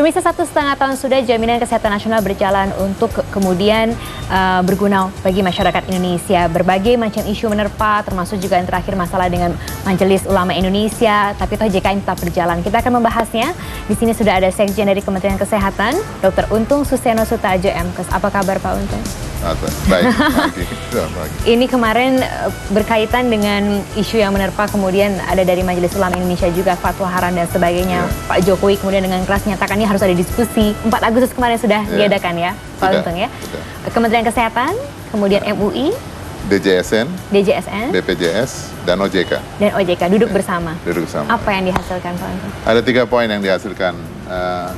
Pemirsa, 1,5 tahun sudah jaminan kesehatan nasional berjalan untuk kemudian berguna bagi masyarakat Indonesia. Berbagai macam isu menerpa, termasuk juga yang terakhir masalah dengan Majelis Ulama Indonesia, tapi toh JKN tetap berjalan. Kita akan membahasnya. Di sini sudah ada Sekjen dari Kementerian Kesehatan, Dr. Untung Suseno Sutajo MKes. Apa kabar Pak Untung? Baik, Ini kemarin berkaitan dengan isu yang menerpa, kemudian ada dari Majelis Ulama Indonesia juga fatwa haram dan sebagainya. Pak Jokowi kemudian dengan keras menyatakan ini harus ada diskusi. 4 Agustus kemarin sudah diadakan ya, Pak Untung ya. Kementerian Kesehatan, kemudian MUI, DJSN, BPJS, dan OJK. Duduk bersama. Duduk bersama. Apa yang dihasilkan Pak Untung? Ada 3 poin yang dihasilkan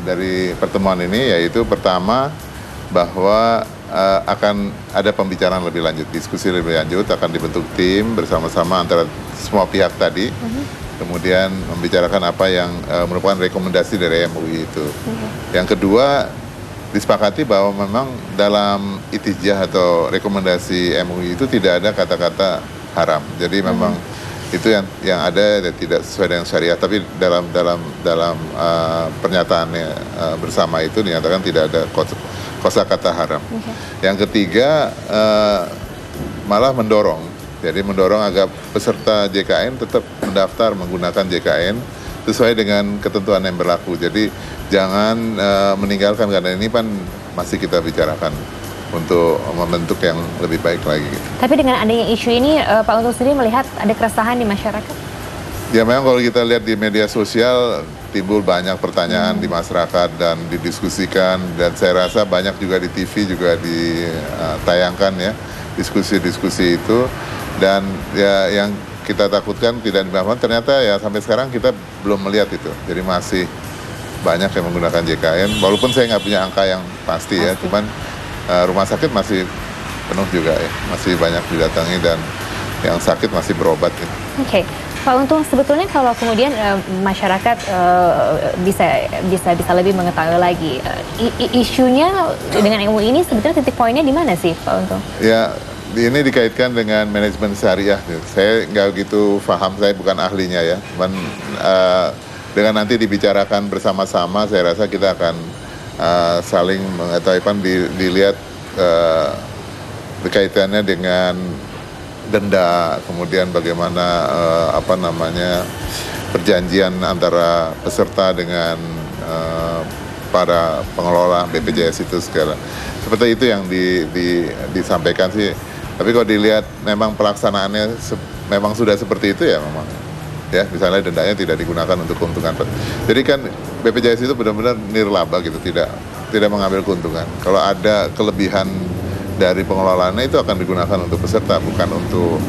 dari pertemuan ini, yaitu pertama bahwa akan ada pembicaraan lebih lanjut, diskusi lebih lanjut, akan dibentuk tim bersama-sama antara semua pihak tadi, kemudian membicarakan apa yang merupakan rekomendasi dari MUI itu. Yang kedua, disepakati bahwa memang dalam itijah atau rekomendasi MUI itu tidak ada kata-kata haram. Jadi memang itu yang ada tidak sesuai dengan syariat, tapi dalam pernyataannya bersama itu dinyatakan tidak ada kosakata haram. Yang ketiga, malah mendorong agar peserta JKN tetap mendaftar menggunakan JKN sesuai dengan ketentuan yang berlaku. Jadi jangan meninggalkan, karena ini kan masih kita bicarakan untuk membentuk yang lebih baik lagi. Tapi dengan adanya isu ini, Pak Untung sendiri melihat ada keresahan di masyarakat? Ya memang kalau kita lihat di media sosial timbul banyak pertanyaan di masyarakat dan didiskusikan, dan saya rasa banyak juga di TV juga ditayangkan ya diskusi-diskusi itu, dan ya yang kita takutkan tidak dimaafkan, ternyata ya sampai sekarang kita belum melihat itu. Jadi masih banyak yang menggunakan JKN, walaupun saya nggak punya angka yang pasti ya, cuman rumah sakit masih penuh juga ya, masih banyak didatangi dan yang sakit masih berobat ya. Oke. Pak Untung, sebetulnya kalau kemudian masyarakat bisa lebih mengetahui lagi isunya dengan MUI ini, sebetulnya titik poinnya di mana sih Pak Untung? Ya, ini dikaitkan dengan manajemen syariah. Saya nggak begitu paham, saya bukan ahlinya ya. Cuman dengan nanti dibicarakan bersama-sama, saya rasa kita akan saling mengetahui, dilihat berkaitannya dengan denda, kemudian bagaimana perjanjian antara peserta dengan para pengelola BPJS itu segala. Seperti itu yang disampaikan sih. Tapi kalau dilihat memang pelaksanaannya memang sudah seperti itu ya, memang ya, misalnya dendanya tidak digunakan untuk keuntungan. Jadi kan BPJS itu benar-benar nirlaba gitu, tidak mengambil keuntungan. Kalau ada kelebihan dari pengelolaannya itu akan digunakan untuk peserta, bukan untuk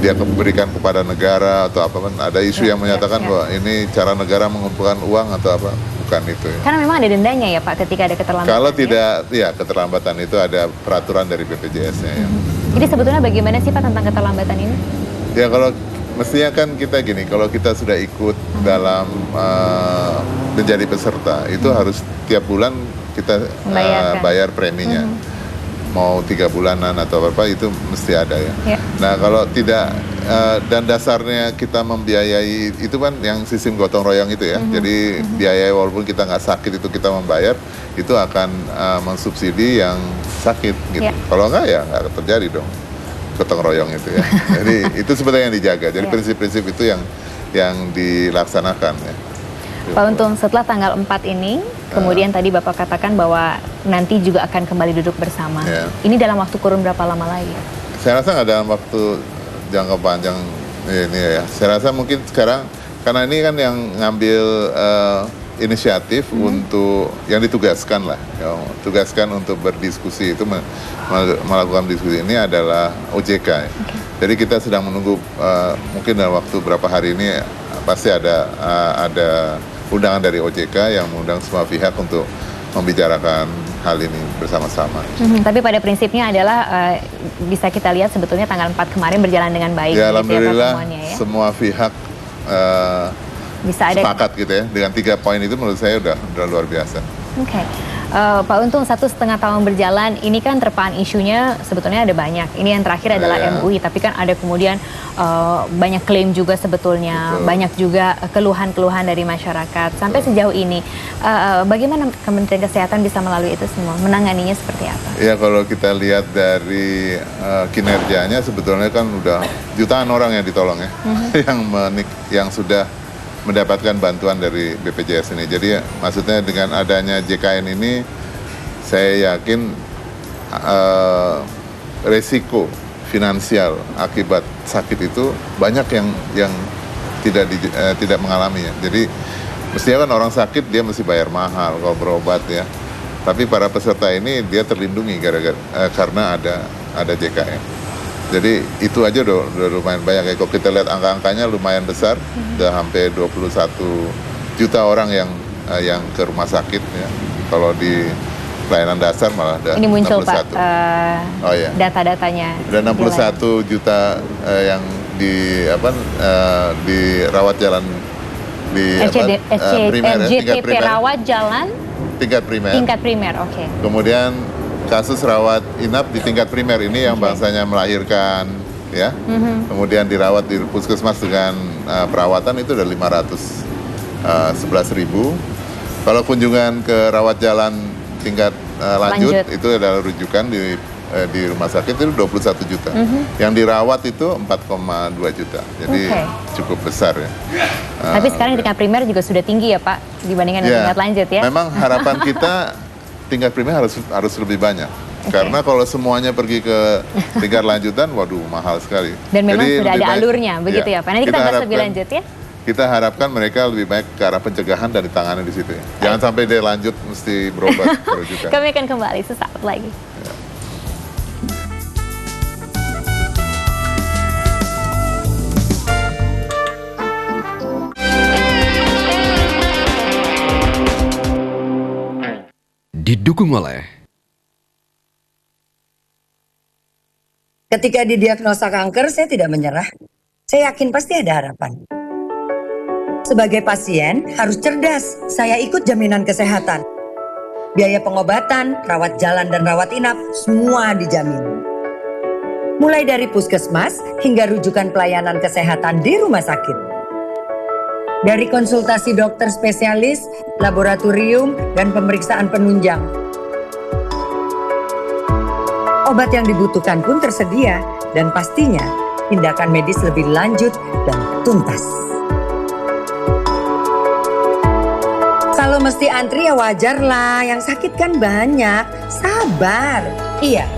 dia berikan kepada negara atau apa. Ada isu yang menyatakan bahwa ini cara negara mengumpulkan uang atau apa, bukan itu ya. Karena memang ada dendanya ya Pak ketika ada keterlambatan. Kalau tidak, ya keterlambatan itu ada peraturan dari BPJS-nya ya. Jadi sebetulnya bagaimana sih Pak tentang keterlambatan ini? Ya kalau mestinya kan kita gini, kalau kita sudah ikut dalam menjadi peserta, itu harus tiap bulan kita bayar preminya. Mau 3 bulanan atau apa itu mesti ada ya. Nah kalau tidak, dan dasarnya kita membiayai itu kan yang sistem gotong royong itu ya. Jadi biaya walaupun kita nggak sakit itu kita membayar, itu akan mensubsidi yang sakit gitu. Kalau nggak ya nggak terjadi dong gotong royong itu ya. Jadi itu sebetulnya yang dijaga. Jadi prinsip-prinsip itu yang dilaksanakan ya. Pak Untung, setelah tanggal 4 ini, kemudian tadi Bapak katakan bahwa nanti juga akan kembali duduk bersama. Ini dalam waktu kurun berapa lama lagi? Saya rasa nggak dalam waktu jangka panjang ini ya. Saya rasa mungkin sekarang, karena ini kan yang ngambil inisiatif untuk, yang ditugaskan lah, tugaskan untuk berdiskusi itu, melakukan diskusi ini adalah OJK. Jadi kita sedang menunggu, mungkin dalam waktu berapa hari ini pasti ada undangan dari OJK yang mengundang semua pihak untuk membicarakan hal ini bersama-sama. Tapi pada prinsipnya adalah bisa kita lihat sebetulnya tanggal 4 kemarin berjalan dengan baik. Ya alhamdulillah ya, semua pihak bisa sepakat gitu ya. Dengan 3 poin itu menurut saya udah luar biasa. Oke. Pak Untung, 1,5 tahun berjalan, ini kan terpaan isunya sebetulnya ada banyak. Ini yang terakhir adalah MUI, tapi kan ada kemudian banyak klaim juga sebetulnya, banyak juga keluhan-keluhan dari masyarakat. Sampai sejauh ini, bagaimana Kementerian Kesehatan bisa melalui itu semua, menanganinya seperti apa? Ya, kalau kita lihat dari kinerjanya sebetulnya kan udah jutaan orang yang ditolong ya, yang sudah mendapatkan bantuan dari BPJS ini. Jadi maksudnya dengan adanya JKN ini, saya yakin resiko finansial akibat sakit itu banyak yang tidak mengalaminya. Jadi mestinya kan orang sakit dia mesti bayar mahal kalau berobat ya. Tapi para peserta ini dia terlindungi karena ada JKN. Jadi itu aja udah lumayan banyak ya. Kalau kita lihat angka-angkanya lumayan besar, udah hampir 21 juta orang yang ke rumah sakit ya. Kalau di pelayanan dasar malah ada ini muncul 61. Pak, data-datanya. Ada 61 juta yang dirawat jalan di RJTP rawat jalan tingkat primer, oke. Kemudian kasus rawat inap di tingkat primer ini yang bangsanya melahirkan ya, kemudian dirawat di puskesmas dengan perawatan itu ada 511.000. Kalau kunjungan ke rawat jalan tingkat lanjut itu adalah rujukan di rumah sakit itu 21 juta. Yang dirawat itu 4,2 juta. Jadi cukup besar ya. Tapi sekarang tingkat primer juga sudah tinggi ya Pak dibandingkan dengan tingkat lanjut ya. Memang harapan kita tingkat primer harus lebih banyak. Karena kalau semuanya pergi ke tingkat lanjutan, waduh mahal sekali. Dan memang sudah ada alurnya, begitu ya Pak. Nanti kita bahas lebih lanjut ya. Kita harapkan mereka lebih baik ke arah pencegahan dan ditangani di situ ya. Jangan sampai dia lanjut mesti berobat rujukan. Kami akan kembali sesaat lagi. Didukung oleh ketika didiagnosa kanker, saya tidak menyerah. Saya yakin pasti ada harapan. Sebagai pasien, harus cerdas. Saya ikut jaminan kesehatan. Biaya pengobatan, rawat jalan dan rawat inap, semua dijamin. Mulai dari puskesmas hingga rujukan pelayanan kesehatan di rumah sakit. Dari konsultasi dokter spesialis, laboratorium, dan pemeriksaan penunjang. Obat yang dibutuhkan pun tersedia dan pastinya tindakan medis lebih lanjut dan tuntas. Kalau mesti antri ya wajar lah, yang sakit kan banyak, sabar. Iya,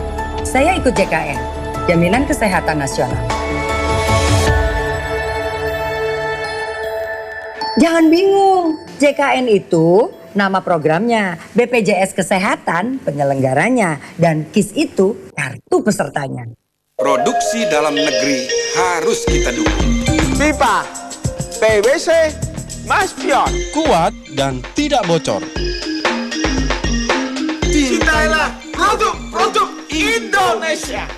saya ikut JKN, Jaminan Kesehatan Nasional. Jangan bingung, JKN itu nama programnya, BPJS Kesehatan penyelenggaranya, dan KIS itu kartu pesertanya. Produksi dalam negeri harus kita dukung. Pipa, PVC, Maspion, kuat dan tidak bocor. Cintailah produk Indonesia.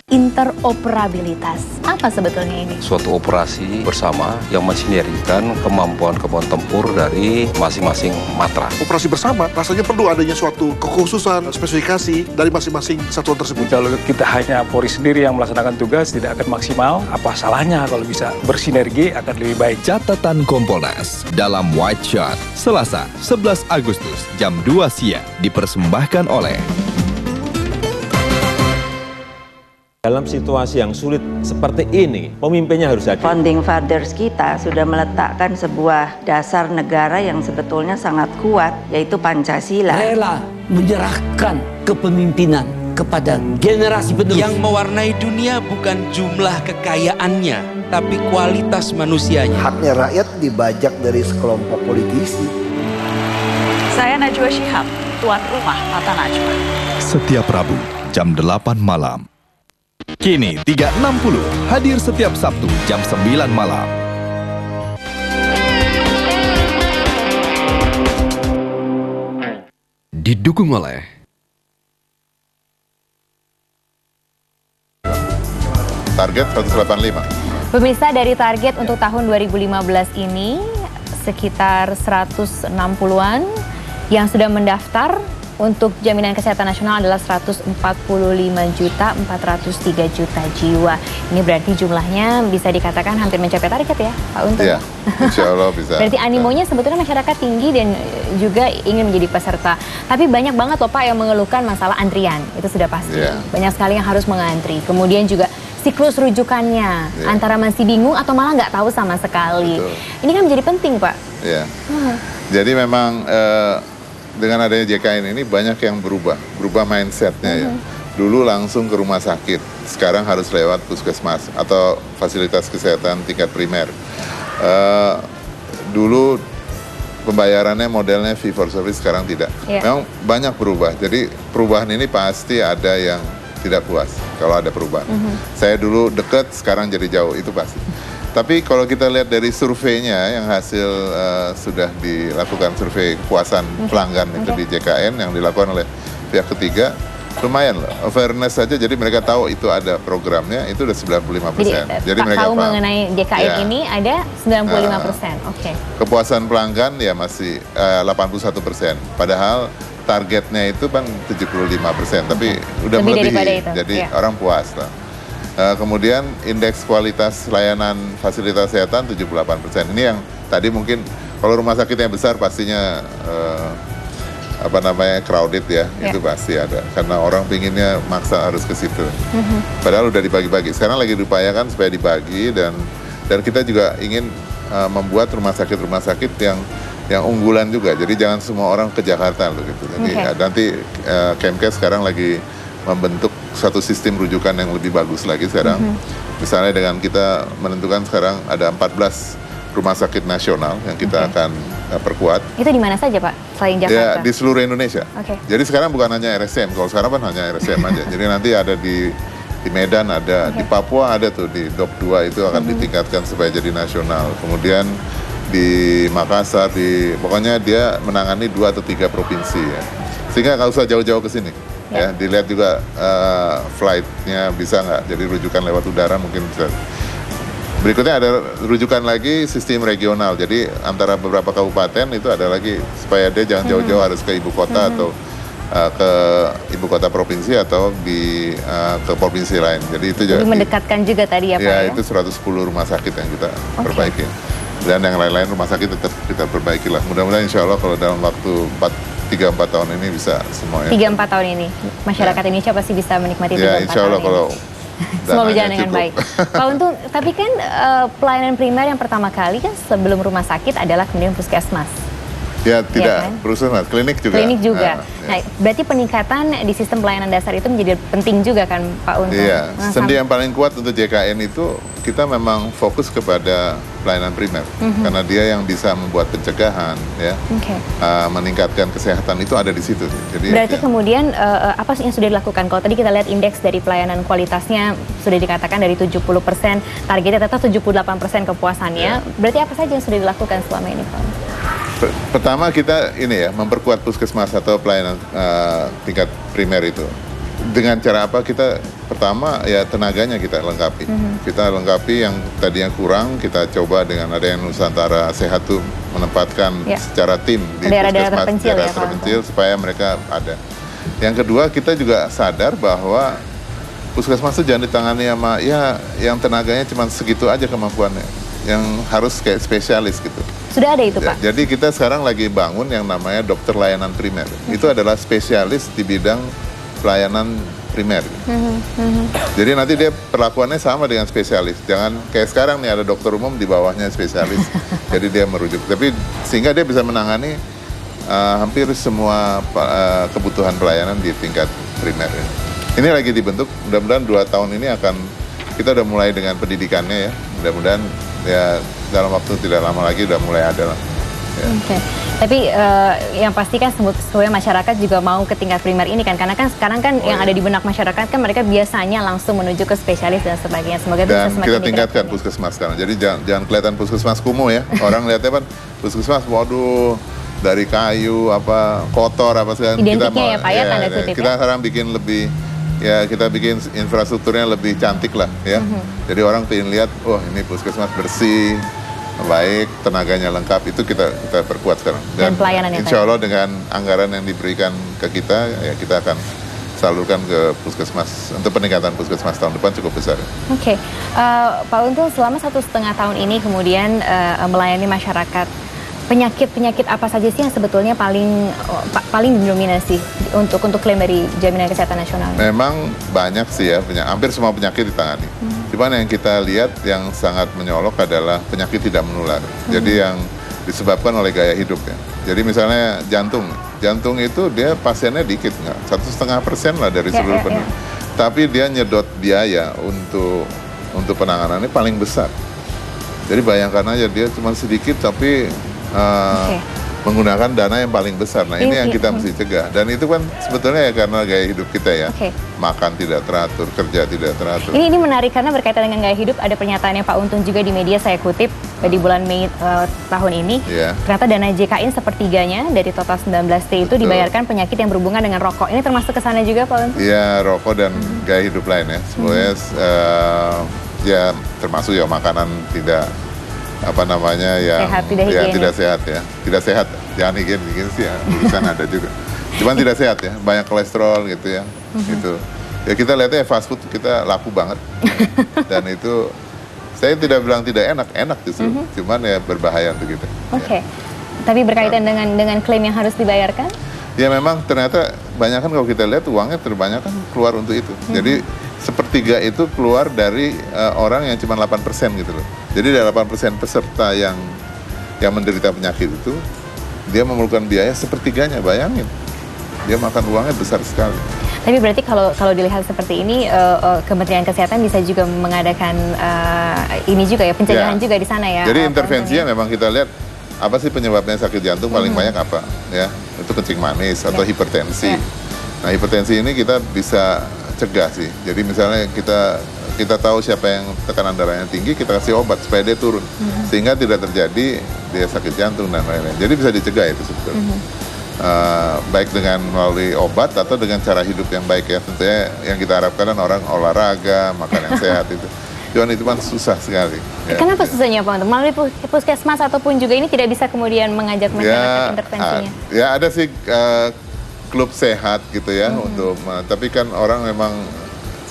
Interoperabilitas, apa sebetulnya ini? Suatu operasi bersama yang mensinergikan kemampuan tempur dari masing-masing matra. Operasi bersama rasanya perlu adanya suatu kekhususan, spesifikasi dari masing-masing satuan tersebut. Kalau kita hanya Polri sendiri yang melaksanakan tugas tidak akan maksimal, apa salahnya kalau bisa bersinergi akan lebih baik. Catatan Kompolnas dalam White Shot, Selasa 11 Agustus jam 2 siang dipersembahkan oleh dalam situasi yang sulit seperti ini, pemimpinnya harus hadir. Founding Fathers kita sudah meletakkan sebuah dasar negara yang sebetulnya sangat kuat, yaitu Pancasila. Rela menyerahkan kepemimpinan kepada generasi penerus. Yang mewarnai dunia bukan jumlah kekayaannya, tapi kualitas manusianya. Haknya rakyat dibajak dari sekelompok politisi. Saya Najwa Shihab, tuan rumah Mata Najwa. Setiap Rabu jam 8 malam. Kini 360 hadir setiap Sabtu jam 9 malam. Didukung oleh target 185. Pemirsa, dari target untuk tahun 2015 ini sekitar 160-an yang sudah mendaftar untuk jaminan kesehatan nasional adalah 145.403 juta jiwa. Ini berarti jumlahnya bisa dikatakan hampir mencapai target ya, Pak Untung? Iya, insya Allah bisa. Berarti animonya sebetulnya masyarakat tinggi dan juga ingin menjadi peserta. Tapi banyak banget loh Pak yang mengeluhkan masalah antrian, itu sudah pasti. Banyak sekali yang harus mengantri. Kemudian juga siklus rujukannya, antara masih bingung atau malah nggak tahu sama sekali. Ini kan menjadi penting Pak. Iya. Jadi memang dengan adanya JKN ini banyak yang berubah mindsetnya ya. Dulu langsung ke rumah sakit, sekarang harus lewat puskesmas atau fasilitas kesehatan tingkat primer. Dulu pembayarannya modelnya fee for service, sekarang tidak. Memang banyak berubah, jadi perubahan ini pasti ada yang tidak puas kalau ada perubahan. Saya dulu dekat, sekarang jadi jauh, itu pasti. Tapi kalau kita lihat dari surveinya yang hasil sudah dilakukan survei kepuasan pelanggan itu di JKN yang dilakukan oleh pihak ketiga, lumayan loh, awareness saja, jadi mereka tahu itu ada programnya, itu udah 95%. Jadi mereka tahu paham. mengenai JKN ini ada 95%. Kepuasan pelanggan ya masih 81%, padahal targetnya itu kan 75%, tapi udah melebihi, jadi orang puas lah. Kemudian indeks kualitas layanan fasilitas kesehatan 78%. Ini yang tadi mungkin kalau rumah sakit yang besar pastinya crowded ya, itu pasti ada. Karena orang pinginnya maksa harus ke situ. Padahal udah dibagi-bagi. Sekarang lagi diupayakan supaya dibagi dan kita juga ingin membuat rumah sakit yang unggulan juga. Jadi jangan semua orang ke Jakarta loh gitu. Jadi nanti Kemkes sekarang lagi membentuk satu sistem rujukan yang lebih bagus lagi sekarang. Misalnya dengan kita menentukan sekarang ada 14 rumah sakit nasional yang kita akan perkuat. Itu di mana saja Pak, selain Jakarta? Ya, di seluruh Indonesia. Jadi sekarang bukan hanya RSCM, kalau sekarang kan hanya RSCM aja. Jadi nanti ada di Medan ada, di Papua ada tuh, di DOP 2 itu akan ditingkatkan supaya jadi nasional. Kemudian di Makassar, pokoknya dia menangani 2 atau 3 provinsi ya. Sehingga nggak usah jauh-jauh ke sini. Ya, dilihat juga flight-nya bisa nggak, jadi rujukan lewat udara mungkin bisa. Berikutnya ada rujukan lagi sistem regional, jadi antara beberapa kabupaten itu ada lagi supaya dia jangan jauh-jauh harus ke ibu kota atau ke ibu kota provinsi atau ke provinsi lain. Jadi itu juga mendekatkan juga tadi ya Pak ya? Itu 110 rumah sakit yang kita perbaiki. Dan yang lain-lain rumah sakit tetap kita perbaiki lah. Mudah-mudahan insya Allah kalau dalam waktu 3-4 tahun ini bisa semuanya. 3-4 tahun ini masyarakat Indonesia pasti bisa menikmati 3-4 tahun insya Allah ini. Kalau semua berjalan dengan baik. Pak Untung, tapi kan pelayanan primer yang pertama kali kan sebelum rumah sakit adalah kemudian puskesmas. Ya tidak, puskesmas, klinik juga. Klinik juga. Nah, berarti peningkatan di sistem pelayanan dasar itu menjadi penting juga kan Pak Untung? Iya, sendi yang paling kuat untuk JKN itu kita memang fokus kepada pelayanan primer. Karena dia yang bisa membuat pencegahan, ya, meningkatkan kesehatan itu ada di situ. Jadi, berarti kemudian apa yang sudah dilakukan? Kalau tadi kita lihat indeks dari pelayanan kualitasnya sudah dikatakan dari 70%, targetnya tetap 78% kepuasannya. Berarti apa saja yang sudah dilakukan selama ini Pak? Pertama kita ini ya, memperkuat puskesmas atau pelayanan tingkat primer itu. Dengan cara apa? Kita pertama ya tenaganya kita lengkapi. Kita lengkapi yang tadinya kurang, kita coba dengan ada yang Nusantara Sehat tuh menempatkan secara tim di puskesmas daerah terpencil supaya mereka ada. Yang kedua kita juga sadar bahwa puskesmas itu jangan ditangani sama ya yang tenaganya cuma segitu aja kemampuannya, yang harus kayak spesialis gitu. Sudah ada itu Pak? Jadi kita sekarang lagi bangun yang namanya dokter layanan primer. Itu adalah spesialis di bidang pelayanan primer. Jadi nanti dia perlakuannya sama dengan spesialis. Jangan kayak sekarang nih ada dokter umum di bawahnya spesialis. Jadi dia merujuk. Tapi sehingga dia bisa menangani hampir semua kebutuhan pelayanan di tingkat primer. Ini lagi dibentuk. Mudah-mudahan 2 tahun ini kita udah mulai dengan pendidikannya ya. Mudah-mudahan ya dalam waktu tidak lama lagi udah mulai ada lah. Ya. Tapi yang pasti kan sebenarnya masyarakat juga mau ke tingkat primer ini kan, karena kan sekarang kan yang ada di benak masyarakat kan mereka biasanya langsung menuju ke spesialis dan sebagainya. Semoga bisa semakin kita tingkatkan puskesmas sekarang. Jadi jangan kelihatan puskesmas kumuh ya. Orang lihatnya kan puskesmas, waduh dari kayu apa kotor apa segala. Identiknya ya Pak ya, tanda kutip kita sekarang bikin lebih kita bikin infrastrukturnya lebih cantik lah ya. Jadi orang pengen lihat, ini puskesmas bersih, baik, tenaganya lengkap, itu kita perkuat sekarang. Dan pelayanannya insya Allah dengan anggaran yang diberikan ke kita, ya kita akan salurkan ke puskesmas. Untuk peningkatan puskesmas tahun depan cukup besar. Oke, Pak Untung selama 1,5 tahun ini kemudian melayani masyarakat, penyakit apa saja sih yang sebetulnya paling didominasi untuk klaim dari Jaminan Kesehatan Nasional? Memang banyak sih ya, hampir semua penyakit ditangani. Cuman yang kita lihat yang sangat menyolok adalah penyakit tidak menular. Jadi yang disebabkan oleh gaya hidup ya. Jadi misalnya jantung itu dia pasiennya dikit, nggak 1,5% lah dari seluruh penduduk. Tapi dia nyedot biaya untuk penanganannya paling besar. Jadi bayangkan aja dia cuma sedikit tapi menggunakan dana yang paling besar. Nah ini yang kita mesti cegah. Dan itu kan sebetulnya ya karena gaya hidup kita ya. Makan tidak teratur, kerja tidak teratur. Ini menarik karena berkaitan dengan gaya hidup, ada pernyataannya Pak Untung juga di media, saya kutip di bulan Mei tahun ini. Ternyata dana JKN sepertiganya dari total 19T itu dibayarkan penyakit yang berhubungan dengan rokok. Ini termasuk ke sana juga Pak Untung? Iya, rokok dan gaya hidup lain ya. Semuanya ya termasuk ya makanan tidak yang tidak sehat ya, tidak sehat, jangan higienis sih ya, urusan ada juga, cuman tidak sehat ya, banyak kolesterol gitu ya, gitu ya. Kita lihatnya fast food kita laku banget dan itu saya tidak bilang tidak enak justru, cuman ya berbahaya untuk kita. Tapi berkaitan dengan klaim yang harus dibayarkan? Ya memang ternyata banyak kan kalau kita lihat uangnya terbanyak kan keluar untuk itu. Jadi sepertiga itu keluar dari orang yang cuma 8% gitu loh. Jadi dari 8% peserta yang menderita penyakit itu, dia memerlukan biaya sepertiganya, bayangin. Dia makan uangnya besar sekali. Tapi berarti kalau dilihat seperti ini, Kementerian Kesehatan bisa juga mengadakan ini juga ya, pencegahan juga di sana ya. Jadi intervensinya memang kita lihat, apa sih penyebabnya sakit jantung paling banyak apa? Ya, itu kencing manis atau hipertensi. Nah hipertensi ini kita bisa cegah sih. Jadi misalnya kita tahu siapa yang tekanan darahnya tinggi, kita kasih obat supaya dia turun, sehingga tidak terjadi dia sakit jantung dan lain-lain. Jadi bisa dicegah itu sebetulnya. Baik dengan melalui obat atau dengan cara hidup yang baik ya. Tentunya yang kita harapkan kan orang olahraga, makan yang sehat itu. Cuman itu kan susah sekali. Ya. Kenapa susahnya Pak Untung? Melalui puskesmas ataupun juga ini tidak bisa kemudian mengajak masyarakat intervensinya? Ya ada sih klub sehat gitu ya tapi kan orang memang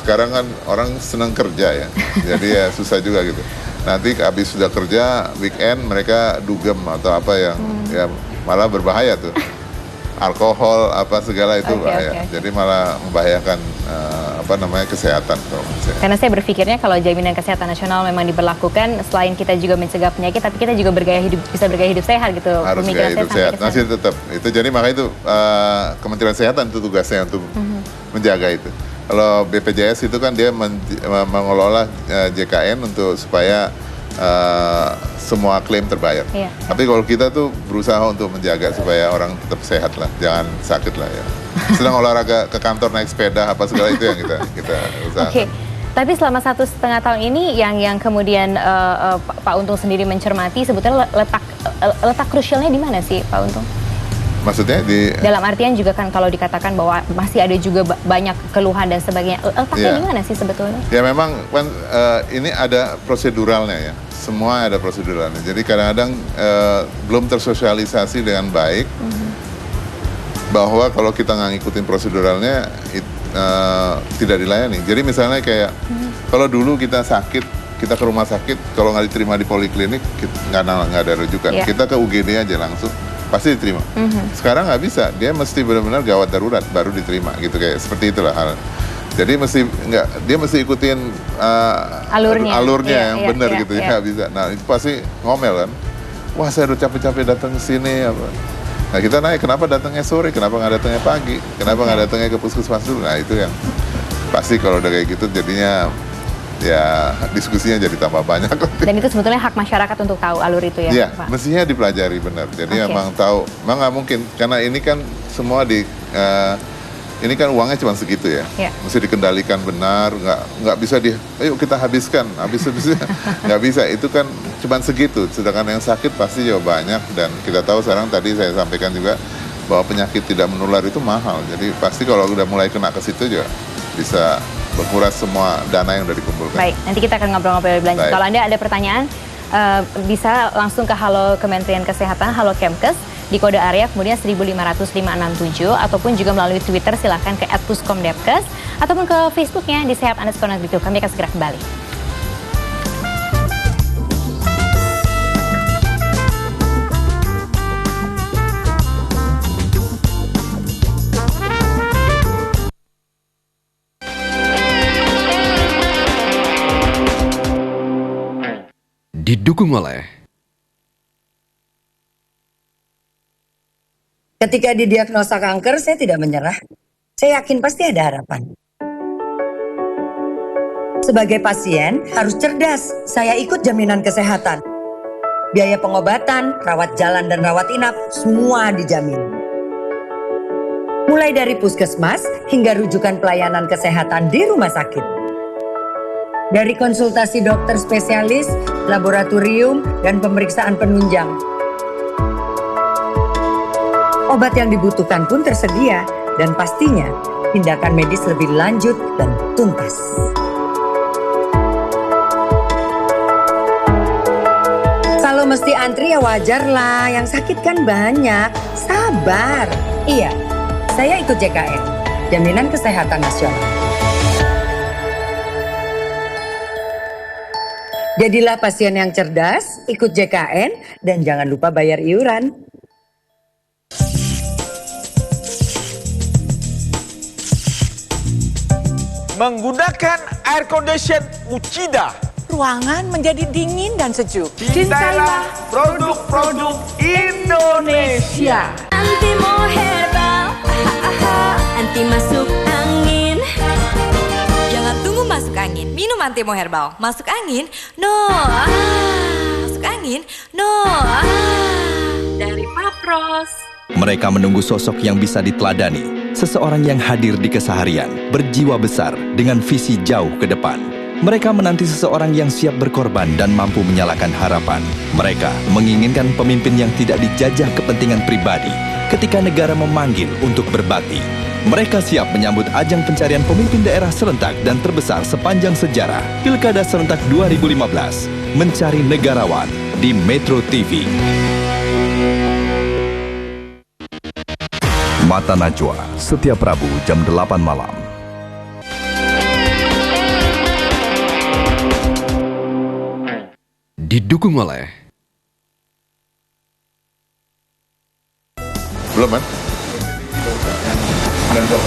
sekarang kan orang senang kerja ya, jadi ya susah juga gitu. Nanti habis sudah kerja weekend mereka dugem atau apa yang ya malah berbahaya tuh, alkohol apa segala itu bahaya. Jadi malah membahayakan kesehatan. Karena saya berpikirnya kalau Jaminan Kesehatan Nasional memang diberlakukan, selain kita juga mencegah penyakit, tapi kita juga bisa bergaya hidup sehat gitu. Harus gaya hidup sehat, masih tetap itu. Jadi makanya itu Kementerian Kesehatan itu tugasnya untuk menjaga itu. Kalau BPJS itu kan dia mengelola JKN untuk supaya semua klaim terbayar. Tapi kalau kita tuh berusaha untuk menjaga supaya orang tetap sehat lah, jangan sakit lah ya. Sedang olahraga ke kantor naik sepeda apa segala itu yang kita usahakan. Tapi selama 1,5 tahun ini yang kemudian Pak Untung sendiri mencermati, sebetulnya letak krusialnya di mana sih Pak Untung? Maksudnya dalam artian juga kan kalau dikatakan bahwa masih ada juga banyak keluhan dan sebagainya, letaknya di mana sih sebetulnya? Ya memang kan ini ada proseduralnya ya, semua ada proseduralnya. Jadi kadang-kadang belum tersosialisasi dengan baik bahwa kalau kita nggak ngikutin proseduralnya tidak dilayani. Jadi misalnya kayak kalau dulu kita sakit, kita ke rumah sakit, kalau nggak diterima di poliklinik nggak ada rujukan, kita ke UGD aja langsung pasti diterima. Sekarang nggak bisa, dia mesti benar-benar gawat darurat baru diterima gitu, kayak seperti itulah hal. Jadi dia mesti ikutin alurnya yang benar gitu ya, nggak bisa. Nah itu pasti ngomel kan, wah saya udah capek-capek datang ke sini apa. Nah kita naik, kenapa datangnya sore, kenapa nggak datangnya pagi, kenapa nggak datangnya ke puskesmas dulu. Nah itu yang pasti kalau udah kayak gitu jadinya ya diskusinya jadi tambah banyak. Dan itu sebetulnya hak masyarakat untuk tahu alur itu ya, ya Pak? Mestinya dipelajari benar. Jadi memang tahu, memang nggak mungkin karena ini kan semua ini kan uangnya cuma segitu ya, mesti dikendalikan benar, nggak bisa ayo kita habiskan, habis-habisnya nggak bisa. Itu kan cuma segitu. Sedangkan yang sakit pasti jauh banyak dan kita tahu sekarang tadi saya sampaikan juga bahwa penyakit tidak menular itu mahal. Jadi pasti kalau udah mulai kena ke situ juga bisa berkuras semua dana yang udah dikumpulkan. Baik, nanti kita akan ngobrol-ngobrol lebih lanjut. Kalau Anda ada pertanyaan, bisa langsung ke Halo Kementerian Kesehatan, Halo Kemkes, di kode area kemudian 1500567, ataupun juga melalui Twitter silahkan ke @puskomdepkes, ataupun ke Facebooknya di sehat_negeri. Kami akan segera kembali. Didukung oleh Ketika didiagnosa kanker, saya tidak menyerah. Saya yakin pasti ada harapan. Sebagai pasien, harus cerdas. Saya ikut jaminan kesehatan. Biaya pengobatan, rawat jalan dan rawat inap, semua dijamin. Mulai dari puskesmas hingga rujukan pelayanan kesehatan di rumah sakit. Dari konsultasi dokter spesialis, laboratorium, dan pemeriksaan penunjang. Obat yang dibutuhkan pun tersedia, dan pastinya tindakan medis lebih lanjut dan tuntas. Kalau mesti antri ya wajar lah, yang sakit kan banyak. Sabar. Iya, saya ikut JKN, Jaminan Kesehatan Nasional. Jadilah pasien yang cerdas, ikut JKN, dan jangan lupa bayar iuran. Menggunakan air condition Uchida, Ruangan menjadi dingin dan sejuk. cintailah produk-produk Indonesia. Anti Moherbal, anti masuk angin. Jangan tunggu masuk angin, minum Anti Moherbal. Masuk angin, no. Masuk angin, no. Dari Papros. Mereka menunggu sosok yang bisa diteladani, seseorang yang hadir di keseharian, berjiwa besar dengan visi jauh ke depan. Mereka menanti seseorang yang siap berkorban dan mampu menyalakan harapan. Mereka menginginkan pemimpin yang tidak dijajah kepentingan pribadi ketika negara memanggil untuk berbakti. Mereka siap menyambut ajang pencarian pemimpin daerah serentak dan terbesar sepanjang sejarah, Pilkada Serentak 2015, mencari negarawan di Metro TV. Mata Najwa, setiap Rabu jam 8 malam. Didukung oleh Belum kan?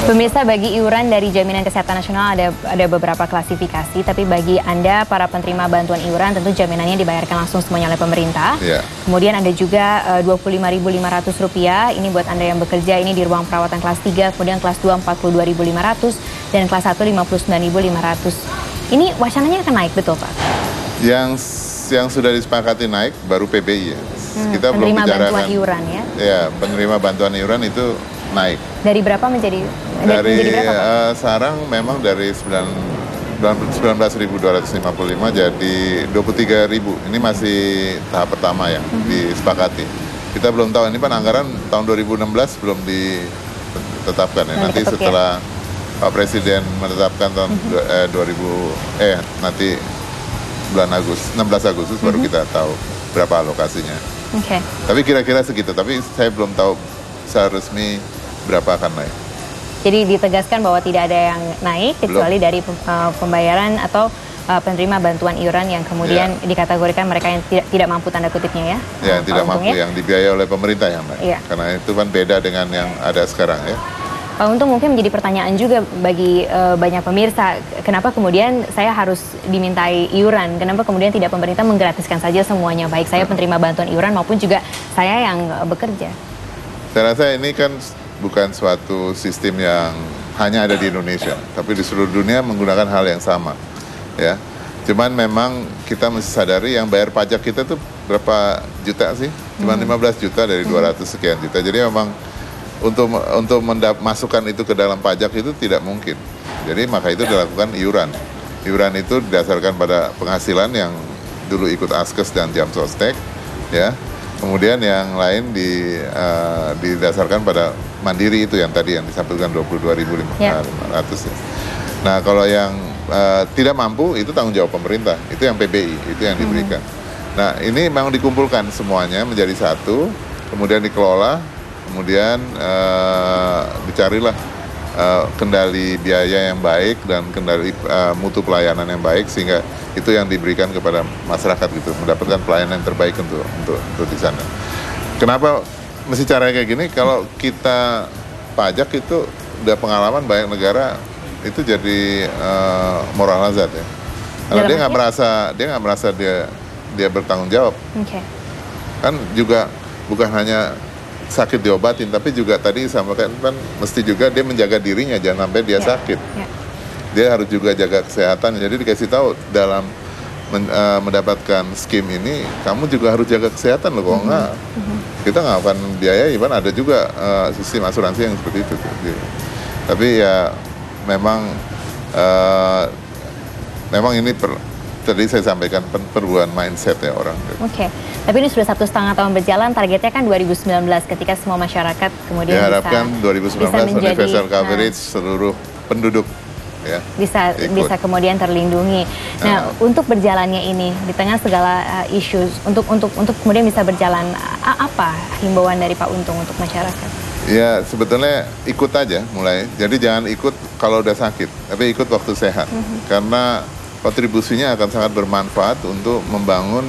Pemirsa, bagi iuran dari Jaminan Kesehatan Nasional ada beberapa klasifikasi, tapi bagi Anda para penerima bantuan iuran tentu jaminannya dibayarkan langsung semuanya oleh pemerintah. Yeah. Kemudian ada juga Rp25.500, ini buat Anda yang bekerja ini di ruang perawatan kelas 3, kemudian kelas 2 Rp42.500 dan kelas 1 Rp59.500. Ini wacananya akan naik, betul Pak? Yang sudah disepakati naik baru PBI ya. Kita belum bicarakan. Penerima bantuan iuran ya? Ya, penerima bantuan iuran itu naik. Dari berapa menjadi berapa, Pak? Sekarang memang dari 19.255 jadi 23.000. Ini masih tahap pertama yang disepakati. Kita belum tahu, ini kan anggaran tahun 2016 belum ditetapkan ya. Nanti setelah Pak Presiden menetapkan tahun nanti bulan 16 Agustus baru kita tahu berapa alokasinya. Oke. Tapi kira-kira segitu, tapi saya belum tahu secara resmi berapa akan naik. Jadi ditegaskan bahwa tidak ada yang naik kecuali dari pembayaran atau penerima bantuan iuran yang kemudian dikategorikan mereka yang tidak mampu, tanda kutipnya ya. Ya, yang tidak mampu, yang dibiayai oleh pemerintah yang naik. Ya. Karena itu kan beda dengan yang ada sekarang ya. Pak Untung, mungkin menjadi pertanyaan juga bagi banyak pemirsa, kenapa kemudian saya harus dimintai iuran? Kenapa kemudian tidak pemerintah menggratiskan saja semuanya, baik saya penerima bantuan iuran maupun juga saya yang bekerja? Saya rasa ini kan bukan suatu sistem yang hanya ada di Indonesia, tapi di seluruh dunia menggunakan hal yang sama, ya. Cuman memang kita mesti sadari yang bayar pajak kita tuh berapa juta sih? Cuman 15 juta dari 200 sekian juta. Jadi memang untuk masukkan itu ke dalam pajak itu tidak mungkin. Jadi maka itu dilakukan iuran. Iuran itu didasarkan pada penghasilan yang dulu ikut Askes dan Jam Sostek, ya. Kemudian yang lain didasarkan pada mandiri itu yang tadi yang disampaikan 22.500 ya. Nah kalau yang tidak mampu itu tanggung jawab pemerintah, itu yang PBI, itu yang diberikan. Nah, ini memang dikumpulkan semuanya menjadi satu, kemudian dikelola, kemudian dicarilah kendali biaya yang baik dan kendali mutu pelayanan yang baik, sehingga itu yang diberikan kepada masyarakat gitu, mendapatkan pelayanan yang terbaik untuk di sana. Kenapa mesti cara kayak gini? Kalau kita pajak itu udah pengalaman banyak negara itu jadi moral hazard ya. Karena dia nggak merasa dia bertanggung jawab. Okay. Kan juga bukan hanya sakit diobatin, tapi juga tadi sampaikan kan mesti juga dia menjaga dirinya, jangan sampai dia sakit. Dia harus juga jaga kesehatan. Jadi dikasih tahu dalam mendapatkan skim ini, kamu juga harus jaga kesehatan loh. Kalau enggak, kita nggak akan biayai. Kan ada juga sistem asuransi yang seperti itu. Tapi ya memang ini tadi saya sampaikan perubahan mindset ya orang. Oke, tapi ini sudah 1,5 tahun berjalan, targetnya kan 2019 ketika semua masyarakat kemudian diharapkan 2019 universal coverage seluruh penduduk ya. Bisa kemudian terlindungi. Nah, untuk berjalannya ini di tengah segala isu untuk kemudian bisa berjalan, apa himbauan dari Pak Untung untuk masyarakat? Ya, sebetulnya ikut aja mulai. Jadi jangan ikut kalau udah sakit, tapi ikut waktu sehat. Karena kontribusinya akan sangat bermanfaat untuk membangun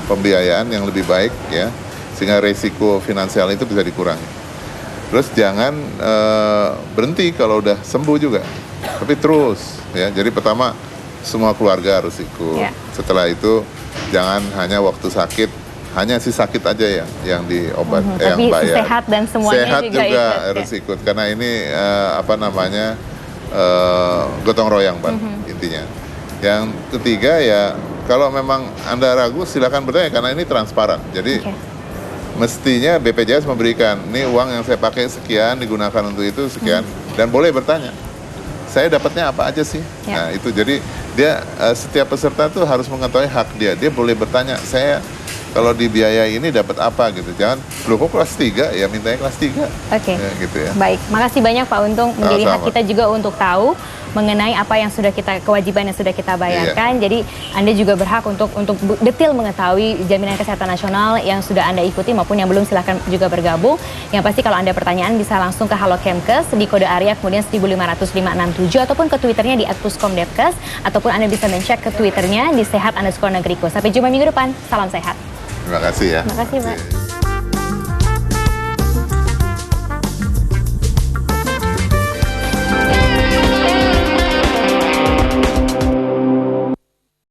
pembiayaan yang lebih baik ya, sehingga resiko finansial itu bisa dikurangi. Terus jangan berhenti kalau udah sembuh juga, tapi terus ya. Jadi pertama semua keluarga harus ikut. Setelah itu jangan hanya waktu sakit, hanya si sakit aja yang diobat, yang bayar. Sehat dan semuanya sehat juga ikut, harus ikut, karena ini gotong royong Pak, intinya. Yang ketiga ya, kalau memang Anda ragu silakan bertanya, karena ini transparan. Jadi mestinya BPJS memberikan, ini uang yang saya pakai sekian digunakan untuk itu sekian, dan boleh bertanya, saya dapatnya apa aja sih? Nah itu, jadi dia setiap peserta tuh harus mengetahui hak dia. Dia boleh bertanya, saya kalau dibiayai ini dapat apa gitu. Jangan, loh kok kelas 3 ya mintanya kelas 3. Oke. Ya, gitu ya. Baik, makasih banyak Pak Untung. Menjadi hak kita juga untuk tahu mengenai apa yang sudah kewajiban yang sudah kita bayarkan. Jadi Anda juga berhak untuk detail mengetahui jaminan kesehatan nasional yang sudah Anda ikuti maupun yang belum, silahkan juga bergabung. Yang pasti kalau Anda pertanyaan bisa langsung ke Halo Kemkes di kode area kemudian 1500567 ataupun ke Twitternya di @puskomdepkes, ataupun Anda bisa mencek ke Twitternya di sehat_negeriku. Sampai jumpa minggu depan. Salam sehat. Terima kasih ya. Terima kasih Pak.